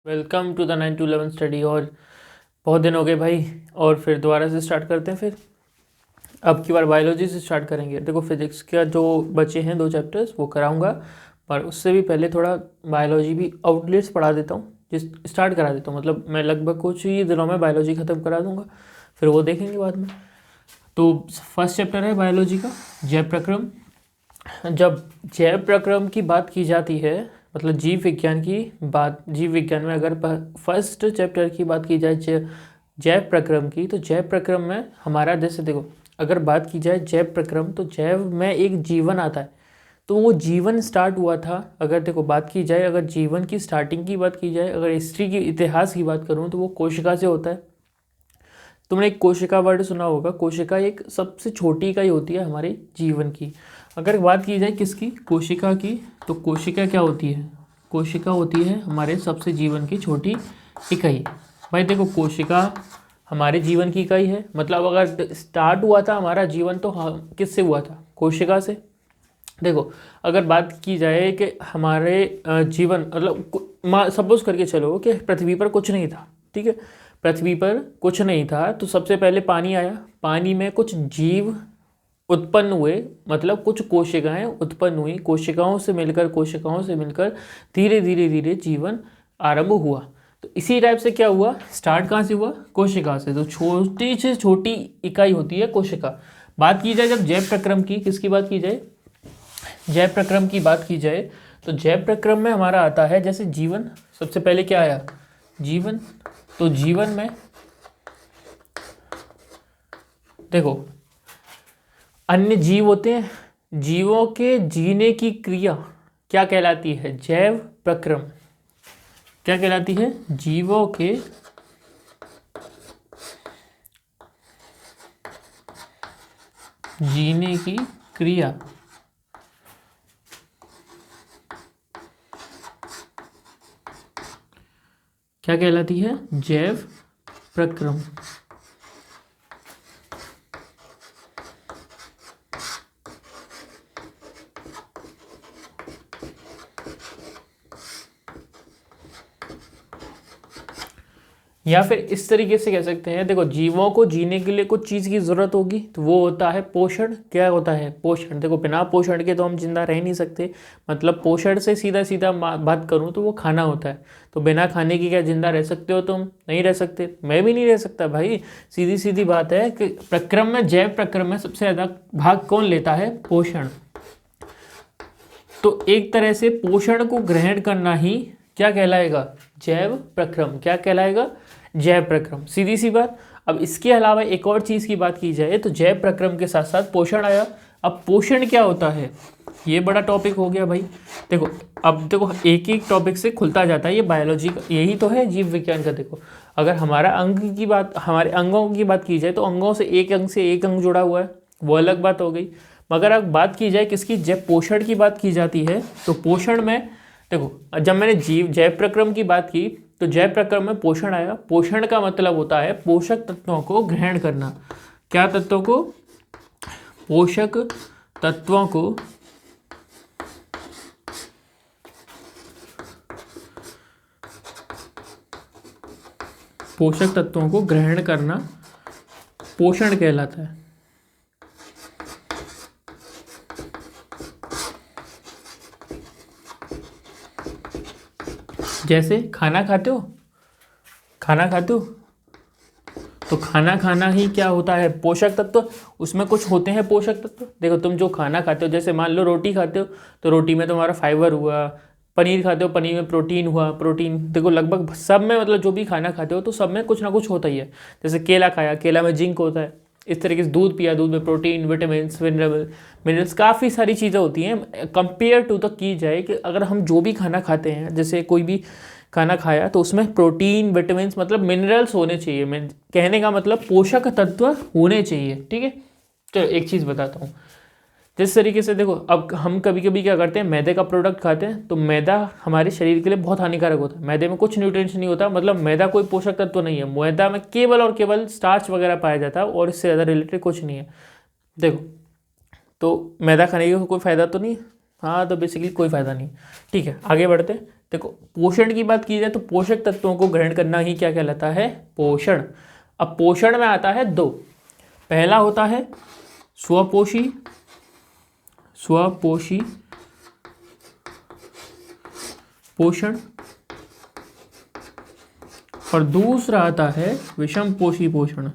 Welcome to the 9 to 11 study. और बहुत दिन हो गए भाई, और फिर दोबारा से स्टार्ट करते हैं। फिर अब की बार बायोलॉजी से स्टार्ट करेंगे। देखो, फिजिक्स का जो बचे हैं 2 चैप्टर्स वो कराऊंगा, पर उससे भी पहले थोड़ा बायोलॉजी भी आउटलेट्स पढ़ा देता हूँ, जिस स्टार्ट करा देता हूँ। मतलब मैं लगभग कुछ ही दिनों में बायोलॉजी ख़त्म करा दूँगा, फिर वो देखेंगे बाद में। तो फर्स्ट चैप्टर है बायोलॉजी का, जैव प्रक्रम। जब जैव प्रक्रम की बात की जाती है, मतलब जीव विज्ञान की बात, जीव विज्ञान में अगर फर्स्ट चैप्टर की बात की जाए जैव प्रक्रम की, तो जैव प्रक्रम में हमारा, जैसे देखो, अगर बात की जाए जैव प्रक्रम, तो जैव में एक जीवन आता है। तो वो जीवन स्टार्ट हुआ था, अगर देखो बात की जाए, अगर जीवन की स्टार्टिंग की बात की जाए, अगर हिस्ट्री की, इतिहास की बात करूँ, तो वो कोशिका से होता है। तुमने एक कोशिका वर्ड सुना होगा। कोशिका एक सबसे छोटी इकाई होती है हमारे जीवन की। अगर बात की जाए किसकी, कोशिका की, तो कोशिका क्या होती है? कोशिका होती है हमारे सबसे जीवन की छोटी इकाई। भाई देखो, कोशिका हमारे जीवन की इकाई है। मतलब अगर स्टार्ट हुआ था हमारा जीवन, तो किससे हुआ था? कोशिका से। देखो, अगर बात की जाए कि हमारे जीवन, मतलब सपोज करके चलो कि पृथ्वी पर कुछ नहीं था, ठीक है, पृथ्वी पर कुछ नहीं था, तो सबसे पहले पानी आया। पानी में कुछ जीव उत्पन्न हुए, मतलब कुछ कोशिकाएं उत्पन्न हुई। कोशिकाओं से मिलकर धीरे धीरे धीरे जीवन आरंभ हुआ। तो इसी टाइप से क्या हुआ, स्टार्ट कहाँ से हुआ? कोशिका से। तो छोटी से छोटी इकाई होती है कोशिका। बात की जाए जब जैव प्रक्रम की, किसकी बात की जाए? जैव प्रक्रम की बात की जाए, तो जैव प्रक्रम में हमारा आता है, जैसे जीवन, सबसे पहले क्या आया? जीवन। तो जीवन में देखो, अन्य जीव होते हैं, जीवों के जीने की क्रिया क्या कहलाती है? जैव प्रक्रम। क्या कहलाती है? जीवों के जीने की क्रिया। क्या कहलाती है? जैव प्रक्रम। या फिर इस तरीके से कह सकते हैं, देखो, जीवों को जीने के लिए कुछ चीज़ की ज़रूरत होगी, तो वो होता है पोषण। क्या होता है? पोषण। देखो, बिना पोषण के तो हम जिंदा रह नहीं सकते। मतलब पोषण से सीधा सीधा बात करूँ तो वो खाना होता है। तो बिना खाने की क्या जिंदा रह सकते हो तुम? नहीं रह सकते, मैं भी नहीं रह सकता भाई। सीधी सीधी बात है कि प्रक्रम में, जैव प्रक्रम में सबसे ज़्यादा भाग कौन लेता है? पोषण। तो एक तरह से पोषण को ग्रहण करना ही क्या कहलाएगा? जैव प्रक्रम। क्या कहलाएगा? जैव प्रक्रम। सीधी सी बात। अब इसके अलावा एक और चीज़ की बात की जाए, तो जैव प्रक्रम के साथ साथ पोषण आया। अब पोषण क्या होता है? ये बड़ा टॉपिक हो गया भाई। देखो, अब देखो, एक एक टॉपिक से खुलता जाता है ये बायोलॉजी का। यही तो है जीव विज्ञान का। देखो, अगर हमारा अंग की बात, हमारे अंगों की बात की जाए, तो अंगों से एक अंग जुड़ा हुआ है, वो अलग बात हो गई। मगर अब बात की जाए किसकी, जब पोषण की बात की जाती है, तो पोषण में देखो, जब मैंने जैव प्रक्रम की बात की, तो जैव प्रक्रम में पोषण आया। पोषण का मतलब होता है पोषक तत्वों को ग्रहण करना। क्या तत्वों को? पोषक तत्वों को पोषक तत्वों को ग्रहण करना पोषण कहलाता है। जैसे खाना खाते हो, खाना खाते हो, तो खाना खाना ही क्या होता है? पोषक तत्व। उसमें कुछ होते हैं पोषक तत्व। देखो, तुम जो खाना खाते हो, जैसे मान लो रोटी खाते हो, तो रोटी में तुम्हारा फाइबर हुआ। पनीर खाते हो, पनीर में प्रोटीन हुआ। प्रोटीन देखो लगभग सब में, मतलब जो भी खाना खाते हो तो सब में कुछ ना कुछ होता ही है। जैसे केला खाया, केला में जिंक होता है। इस तरीके से दूध पिया, दूध में प्रोटीन, विटामिन, मिनरल्स, काफ़ी सारी चीज़ें होती हैं। कंपेयर टू तो की जाए कि अगर हम जो भी खाना खाते हैं, जैसे कोई भी खाना खाया, तो उसमें प्रोटीन, विटामिन, मतलब मिनरल्स होने चाहिए। मैं कहने का मतलब पोषक तत्व होने चाहिए, ठीक है। चलो एक चीज़ बताता हूँ। जिस तरीके से देखो, अब हम कभी कभी क्या करते हैं, मैदे का प्रोडक्ट खाते हैं, तो मैदा हमारे शरीर के लिए बहुत हानिकारक होता है। मैदे में कुछ न्यूट्रिएंट्स नहीं होता, मतलब मैदा कोई पोषक तत्व नहीं है। मैदा में केवल और केवल स्टार्च वगैरह पाया जाता है, और इससे ज़्यादा रिलेटेड कुछ नहीं है। देखो, तो मैदा खाने का कोई फ़ायदा तो नहीं है, हाँ तो बेसिकली कोई फ़ायदा नहीं। ठीक है, आगे बढ़ते हैं। देखो पोषण की बात की जाए तो पोषक तत्वों को ग्रहण करना ही क्या कहलाता है? पोषण। अब पोषण में आता है दो। पहला होता है स्वपोषी पोषण, और दूसरा आता है विषमपोषी पोषण।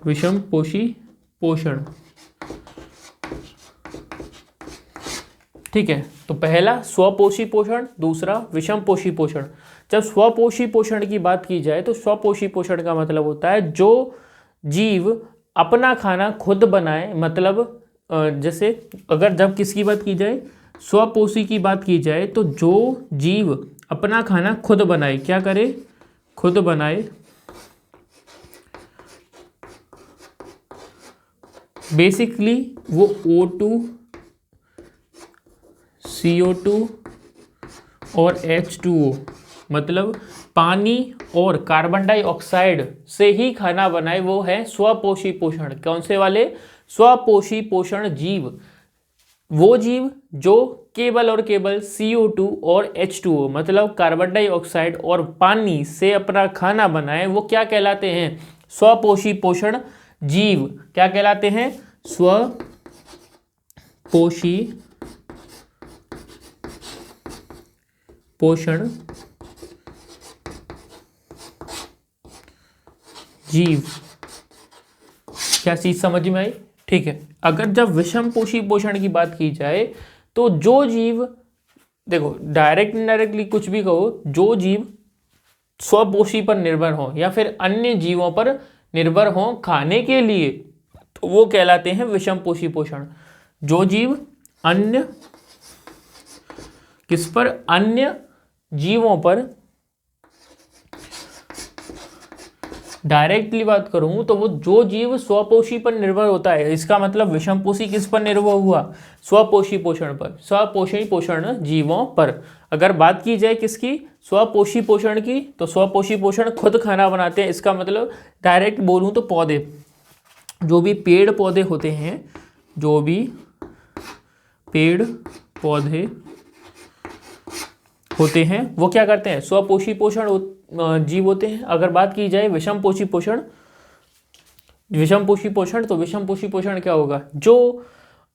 विषमपोषी पोषण। ठीक है, तो पहला स्वपोषी पोषण, दूसरा विषमपोषी पोषण। जब स्वपोषी पोषण की बात की जाए तो स्वपोषी पोषण का मतलब होता है जो जीव अपना खाना खुद बनाए, मतलब जैसे अगर जब किसकी बात की जाए, स्वपोषी की बात की जाए, तो जो जीव अपना खाना खुद बनाए, क्या करे? खुद बनाए, बेसिकली वो O2, CO2 और H2O, मतलब पानी और कार्बन डाइऑक्साइड से ही खाना बनाए, वो है स्वपोषी पोषण। कौन से वाले? स्वपोषी पोषण जीव। वो जीव जो केवल और केवल CO2 और H2O, मतलब कार्बन डाइऑक्साइड और पानी से अपना खाना बनाए, वो क्या कहलाते हैं? स्वपोषी पोषण जीव। क्या कहलाते हैं? स्वपोषी पोषण जीव। क्या चीज समझ में आई? ठीक है, अगर जब विषमपोषी पोषण की बात की जाए तो जो जीव, देखो डायरेक्ट इनडायरेक्टली कुछ भी कहो, जो जीव स्वपोषी पर निर्भर हो या फिर अन्य जीवों पर निर्भर हो खाने के लिए, तो वो कहलाते हैं विषमपोषी पोषण। जो जीव अन्य किस पर? अन्य जीवों पर, डायरेक्टली बात करूं तो वो जो जीव स्वपोषी पर निर्भर होता है, इसका मतलब विषमपोषी किस पर निर्भर हुआ? स्वपोषी पोषण पर, स्वपोषी पोषण जीवों पर। अगर बात की जाए किसकी? स्वपोषी पोषण की, तो स्वपोषी पोषण खुद खाना बनाते हैं। इसका मतलब डायरेक्ट बोलूं तो पौधे, जो भी पेड़ पौधे होते हैं, जो भी पेड़ पौधे होते हैं, वो क्या करते हैं? स्वपोषी पोषण जीव होते हैं। अगर बात की जाए विषमपोषी पोषण, तो विषमपोषी पोषण क्या होगा? जो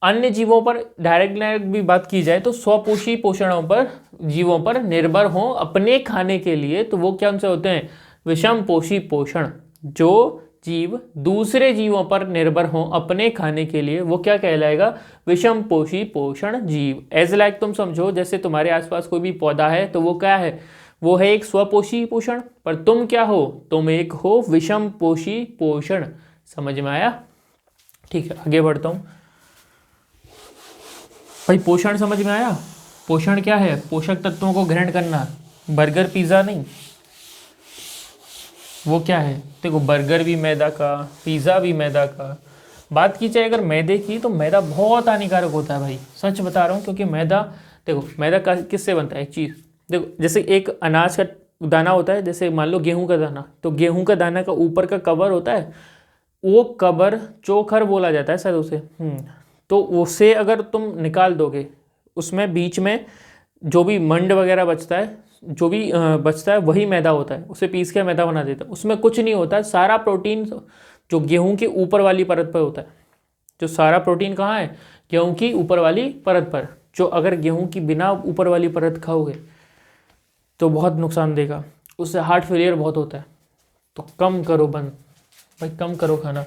अन्य जीवों पर डायरेक्ट भी बात की जाए तो स्वपोषी पोषणों पर, जीवों पर निर्भर हो अपने खाने के लिए, तो वो क्या उनसे होते हैं? विषमपोषी पोषण। जो जीव दूसरे जीवों पर निर्भर हो अपने खाने के लिए, वो क्या कहलाएगा? विषमपोषी पोषण जीव। एज लाइक तुम समझो, जैसे तुम्हारे आसपास कोई भी पौधा है तो वो क्या है? वो है एक स्वपोषी पोषण, पर तुम क्या हो? तुम एक हो विषमपोषी पोषण। समझ में आया? ठीक है, आगे बढ़ता हूं भाई। पोषण समझ में आया? पोषण क्या है? पोषक तत्वों को ग्रहण करना, बर्गर पिज्ज़ा नहीं। वो क्या है? देखो बर्गर भी मैदा का, पिज़्ज़ा भी मैदा का। बात की जाए अगर मैदे की, तो मैदा बहुत हानिकारक होता है भाई, सच बता रहा हूँ। क्योंकि मैदा, देखो मैदा किससे बनता है? एक चीज़ देखो, जैसे एक अनाज का दाना होता है, जैसे मान लो गेहूं का दाना, तो गेहूं का दाना का ऊपर का कवर होता है, वो कवर चोखर बोला जाता है शायद उसे। तो उससे अगर तुम निकाल दोगे, उसमें बीच में जो भी मंड वगैरह बचता है, जो भी बचता है वही मैदा होता है। उसे पीस के मैदा बना देता है। उसमें कुछ नहीं होता, सारा प्रोटीन जो गेहूं के ऊपर वाली परत पर होता है। जो सारा प्रोटीन कहाँ है? गेहूं की ऊपर वाली परत पर। जो अगर गेहूं की बिना ऊपर वाली परत खाओगे तो बहुत नुकसान देगा, उससे हार्ट फेलियर बहुत होता है। तो कम करो बंद भाई, कम करो खाना।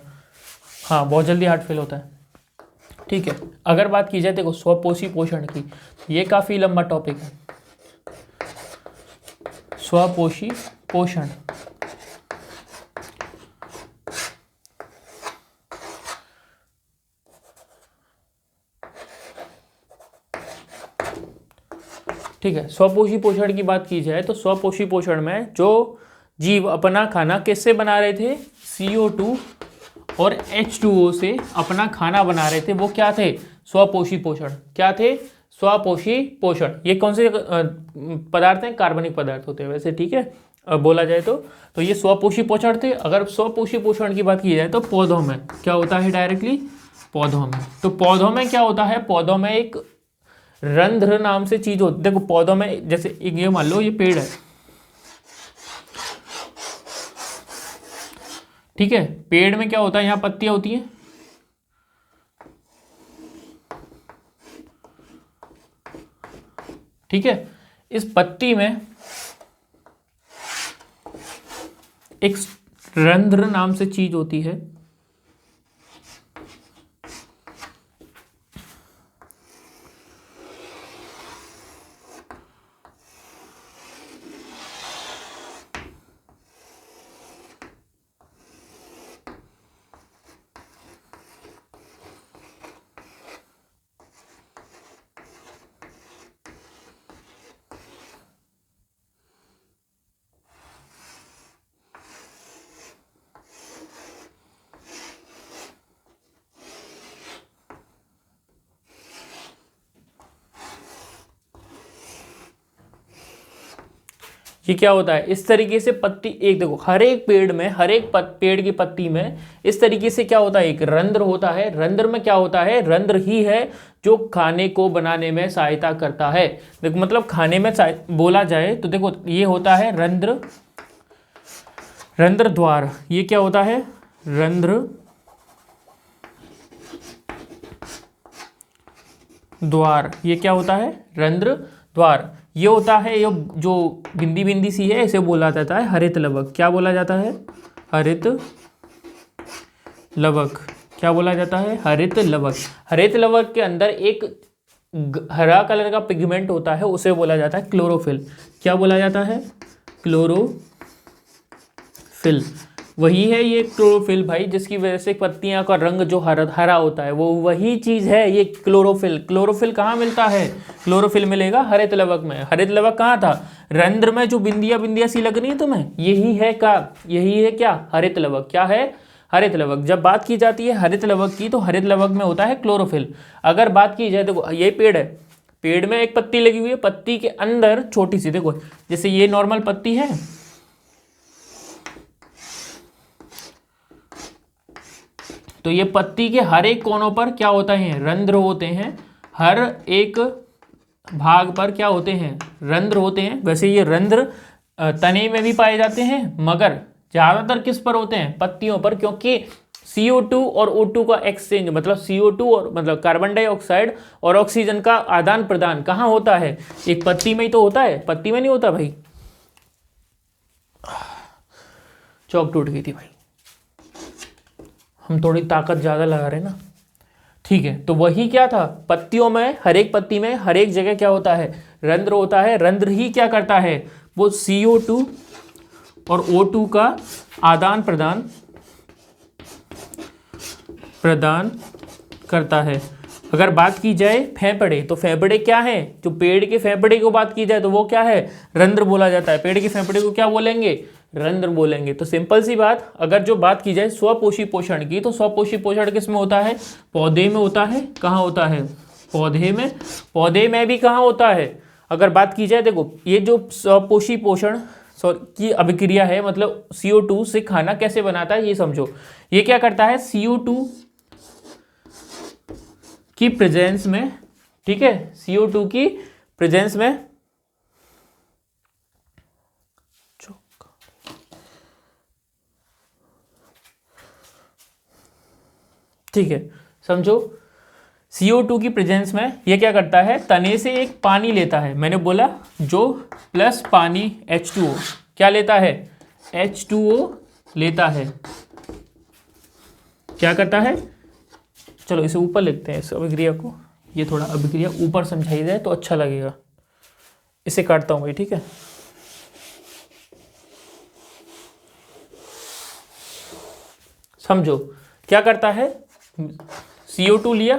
हाँ, बहुत जल्दी हार्ट फेल होता है। ठीक है, अगर बात की जाए देखो स्वपोषी पोषण की, ये काफ़ी लंबा टॉपिक है। स्वपोषी पोषण, ठीक है। स्वपोषी पोषण की बात की जाए तो स्वपोषी पोषण में जो जीव अपना खाना किससे बना रहे थे? CO2 और H2O से अपना खाना बना रहे थे, वो क्या थे? स्वपोषी पोषण। क्या थे? स्वपोषी पोषण। ये कौन से पदार्थ हैं? कार्बनिक पदार्थ होते हैं वैसे, ठीक है। बोला जाए तो ये स्वपोषी पोषण थे। अगर स्वपोषी पोषण की बात की जाए तो पौधों में क्या होता है डायरेक्टली, पौधों में। तो पौधों में क्या होता है, पौधों में एक रंध्र नाम से चीज होती है। देखो पौधों में जैसे एक ये मान लो ये पेड़ है, ठीक है, पेड़ में क्या होता है, यहाँ पत्तियां होती हैं, ठीक है। इस पत्ती में एक रंध्र नाम से चीज होती है, ये क्या होता है, इस तरीके से पत्ती एक देखो हर एक पेड़ में, हर एक पेड़ की पत्ती में इस तरीके से क्या होता है, एक रंध्र होता है। रंध्र में क्या होता है, रंध्र ही है जो खाने को बनाने में सहायता करता है। देखो मतलब खाने में बोला जाए तो देखो ये होता है रंध्र, रंध्र द्वार। ये क्या होता है, रंध्र द्वार। ये क्या होता है, रंध्र द्वार। ये होता है ये जो बिंदी बिंदी सी है, इसे बोला जाता है हरित लवक। क्या बोला जाता है, हरित लवक। क्या बोला जाता है, हरित लवक। हरित लवक के अंदर एक हरा कलर का पिगमेंट होता है, उसे बोला जाता है क्लोरोफिल। क्या बोला जाता है, क्लोरोफिल। वही है ये क्लोरोफिल भाई, जिसकी वजह से पत्तियां का रंग जो हरा होता है, वो वही चीज है ये क्लोरोफिल। क्लोरोफिल कहाँ मिलता है, क्लोरोफिल मिलेगा हरित लवक में। हरित लवक कहाँ था, रंध्र में जो बिंदिया बिंदिया सी लग रही है तुम्हें, यही है का, यही है क्या, हरित लवक। क्या है, हरित लवक। जब बात की जाती है हरित लवक की तो हरित लवक में होता है क्लोरोफिल। अगर बात की जाए, देखो ये पेड़ है, पेड़ में एक पत्ती लगी हुई है, पत्ती के अंदर छोटी सी, देखो जैसे ये नॉर्मल पत्ती है, तो ये पत्ती के हर एक कोनों पर क्या होता है, रंध्र होते हैं। हर एक भाग पर क्या होते हैं, रंध्र होते हैं। वैसे ये रंध्र तने में भी पाए जाते हैं, मगर ज़्यादातर किस पर होते हैं, पत्तियों पर, क्योंकि CO2 और O2 का एक्सचेंज, मतलब CO2 और मतलब कार्बन डाइऑक्साइड और ऑक्सीजन का आदान प्रदान कहाँ होता है, एक पत्ती में ही तो होता है, पत्ती में नहीं होता भाई। चौक टूट गई थी भाई, हम थोड़ी ताकत ज़्यादा लगा रहे हैं ना, ठीक है। तो वही क्या था, पत्तियों में, हर एक पत्ती में हर एक जगह क्या होता है, रंध्र होता है। रंध्र ही क्या करता है, वो CO2 और O2 का आदान प्रदान करता है। अगर बात की जाए फेफड़े, तो फेफड़े क्या है, जो पेड़ के फेफड़े को बात की जाए तो वो क्या है, रंध्र बोला जाता है। पेड़ के फेफड़े को क्या बोलेंगे, रंध्र बोलेंगे। तो सिंपल सी बात, अगर जो बात की जाए स्वपोषी पोषण की, तो स्वपोषी पोषण किस में होता है, पौधे में होता है। कहाँ होता है, पौधे में। पौधे में भी कहाँ होता है, अगर बात की जाए, देखो ये जो स्वपोषी पोषण की अभिक्रिया है, मतलब CO2 से खाना कैसे बनाता है ये समझो। ये क्या करता है, CO2 की प्रेजेंस में, ठीक है, CO2 की प्रेजेंस में, ठीक है समझो, CO2 की प्रेजेंस में ये क्या करता है, तने से एक पानी लेता है, मैंने बोला जो प्लस पानी H2O क्या लेता है, H2O लेता है। क्या करता है, चलो इसे ऊपर लिखते हैं इस अभिक्रिया को, ये थोड़ा अभिक्रिया ऊपर समझाई जाए तो अच्छा लगेगा। इसे काटता हूँ भाई, ठीक है। समझो क्या करता है, CO2 लिया,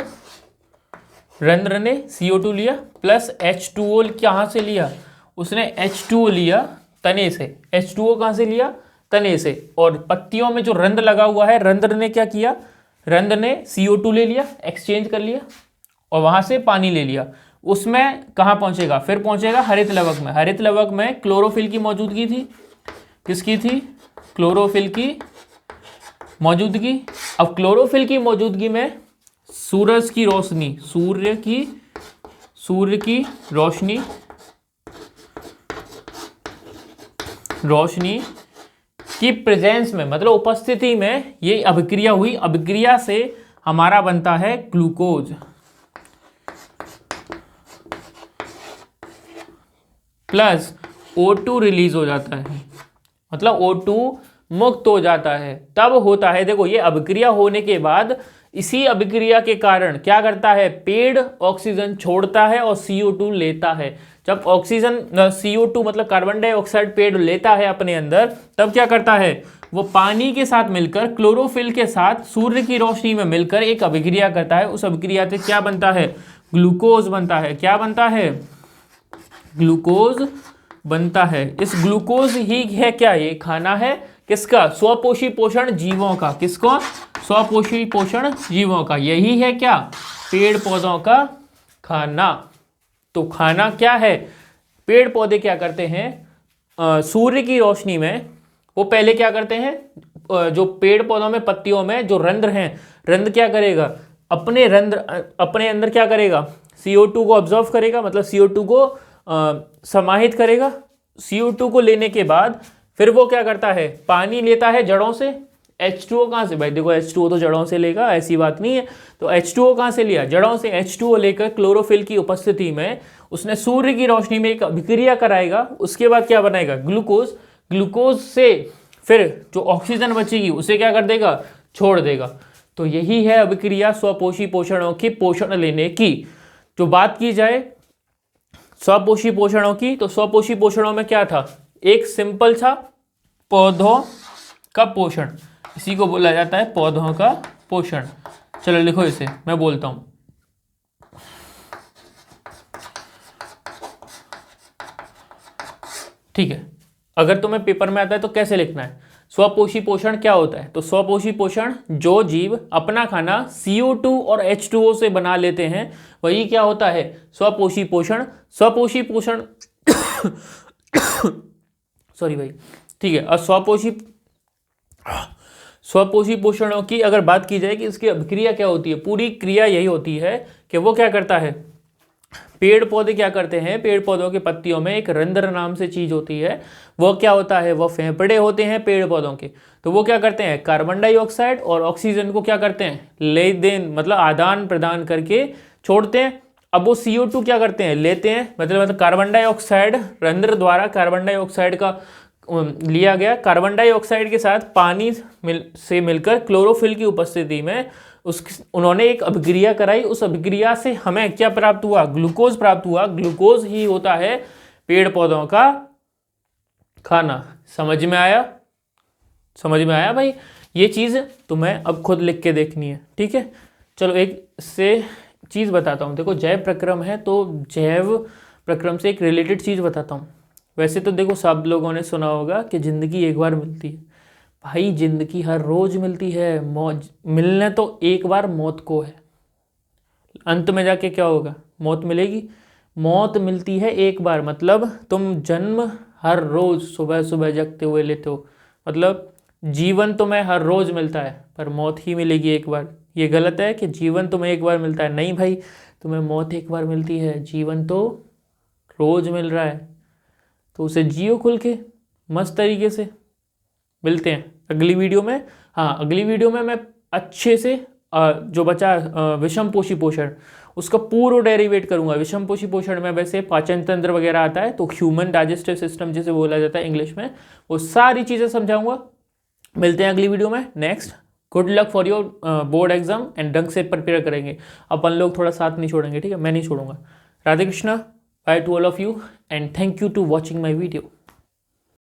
रंध्र ने CO2 लिया, प्लस H2O कहाँ से लिया, उसने H2O लिया तने से। H2O कहाँ से लिया, तने से। और पत्तियों में जो रंध्र लगा हुआ है, रंध्र ने क्या किया, रंध्र ने CO2 ले लिया, एक्सचेंज कर लिया, और वहाँ से पानी ले लिया। उसमें कहाँ पहुँचेगा, फिर पहुँचेगा हरित लवक में। हरित लवक में क्लोरोफिल की मौजूदगी थी, किसकी थी? क्लोरोफिल की मौजूदगी। अब क्लोरोफिल की मौजूदगी में सूरज की रोशनी, सूर्य की रोशनी की प्रेजेंस में, मतलब उपस्थिति में ये अभिक्रिया हुई। अभिक्रिया से हमारा बनता है ग्लूकोज प्लस O2 रिलीज हो जाता है, मतलब O2 मुक्त हो जाता है। तब होता है, देखो ये अभिक्रिया होने के बाद, इसी अभिक्रिया के कारण क्या करता है, पेड़ ऑक्सीजन छोड़ता है और CO2 लेता है। जब ऑक्सीजन CO2 मतलब कार्बन डाइऑक्साइड पेड़ लेता है अपने अंदर, तब क्या करता है, वो पानी के साथ मिलकर, क्लोरोफिल के साथ, सूर्य की रोशनी में मिलकर एक अभिक्रिया करता है। उस अभिक्रिया से क्या बनता है, ग्लूकोज बनता है। क्या बनता है, ग्लूकोज बनता है। इस ग्लूकोज ही है क्या, ये खाना है किसका, स्वपोषी पोषण जीवों का। किसको, स्वपोषी पोषण जीवों का। यही है क्या, पेड़ पौधों का खाना। तो खाना क्या है, पेड़ पौधे क्या करते हैं, सूर्य की रोशनी में वो पहले क्या करते हैं, जो पेड़ पौधों में पत्तियों में जो रंध्र हैं, रंध्र क्या करेगा, अपने अंदर क्या करेगा, CO2 को ऑब्जर्व करेगा, मतलब CO2 को समाहित करेगा। CO2 को लेने के बाद फिर वो क्या करता है, पानी लेता है जड़ों से। H2O कहाँ से, भाई देखो H2O तो जड़ों से लेगा, ऐसी बात नहीं है। तो H2O कहाँ से लिया, जड़ों से। H2O लेकर क्लोरोफिल की उपस्थिति में उसने सूर्य की रोशनी में एक अभिक्रिया कराएगा। उसके बाद क्या बनाएगा, ग्लूकोज। ग्लूकोज से फिर जो ऑक्सीजन बचेगी उसे क्या कर देगा, छोड़ देगा। तो यही है अभिक्रिया स्वपोषी पोषणों की पोषण लेने की। जो बात की जाए स्वपोषी पोषणों की, तो स्वपोषी पोषणों में क्या था, एक सिंपल था पौधों का पोषण, इसी को बोला जाता है पौधों का पोषण। चलो लिखो इसे, मैं बोलता हूं। ठीक है, अगर तुम्हें पेपर में आता है तो कैसे लिखना है, स्वपोषी पोषण क्या होता है। तो स्वपोषी पोषण, जो जीव अपना खाना CO2 और H2O से बना लेते हैं, वही क्या होता है, स्वपोषी पोषण। स्वपोषी पोषण सॉरी भाई, ठीक है। और स्वपोषी पोषणों की अगर बात की जाए कि इसकी अभिक्रिया क्या होती है, पूरी क्रिया यही होती है कि वो क्या करता है, पेड़ पौधे क्या करते हैं, पेड़ पौधों के पत्तियों में एक रंध्र नाम से चीज होती है। वो क्या होता है, वो फेफड़े होते हैं पेड़ पौधों के। तो वो क्या करते हैं, कार्बन डाइऑक्साइड और ऑक्सीजन को क्या करते हैं, ले देन मतलब आदान प्रदान करके छोड़ते हैं। अब वो CO2 क्या करते हैं, लेते हैं, मतलब कार्बन डाइऑक्साइड रंध्र द्वारा कार्बन डाइऑक्साइड का लिया गया, कार्बन डाइऑक्साइड के साथ पानी से मिलकर क्लोरोफिल की उपस्थिति में उन्होंने एक अभिक्रिया कराई। उस अभिक्रिया से हमें क्या प्राप्त हुआ, ग्लूकोज प्राप्त हुआ। ग्लूकोज ही होता है पेड़ पौधों का खाना। समझ में आया, समझ में आया भाई। ये चीज़ तुम्हें अब खुद लिख के देखनी है, ठीक है। चलो एक से चीज़ बताता हूँ, देखो जैव प्रक्रम है तो जैव प्रक्रम से एक रिलेटेड चीज़ बताता हूँ। वैसे तो देखो सब लोगों ने सुना होगा कि ज़िंदगी एक बार मिलती है। भाई ज़िंदगी हर रोज़ मिलती है, मौज मिलने तो एक बार मौत को है, अंत में जाके क्या होगा, मौत मिलेगी। मौत मिलती है एक बार, मतलब तुम जन्म हर रोज़ सुबह सुबह जगते हुए लेते हो, मतलब जीवन तुम्हें हर रोज़ मिलता है पर मौत ही मिलेगी एक बार। ये गलत है कि जीवन तुम्हें एक बार मिलता है, नहीं भाई, तुम्हें मौत एक बार मिलती है, जीवन तो रोज़ मिल रहा है। तो उसे जियो खुल के मस्त तरीके से। मिलते हैं अगली वीडियो में। हाँ, अगली वीडियो में मैं अच्छे से जो बचा विषमपोषी पोषण, उसका पूरा डेरिवेट करूंगा। विषमपोषी पोषण में वैसे पाचन तंत्र वगैरह आता है, तो ह्यूमन डाइजेस्टिव सिस्टम जिसे बोला जाता है इंग्लिश में, वो सारी चीज़ें समझाऊंगा। मिलते हैं अगली वीडियो में। Next, good luck for your board exam and ढंग से प्रिपेयर करेंगे। अपन लोग थोड़ा साथ नहीं छोड़ेंगे, ठीक है, मैं नहीं छोड़ूंगा। Radhe Krishna, bye to all of you and thank you to watching my video.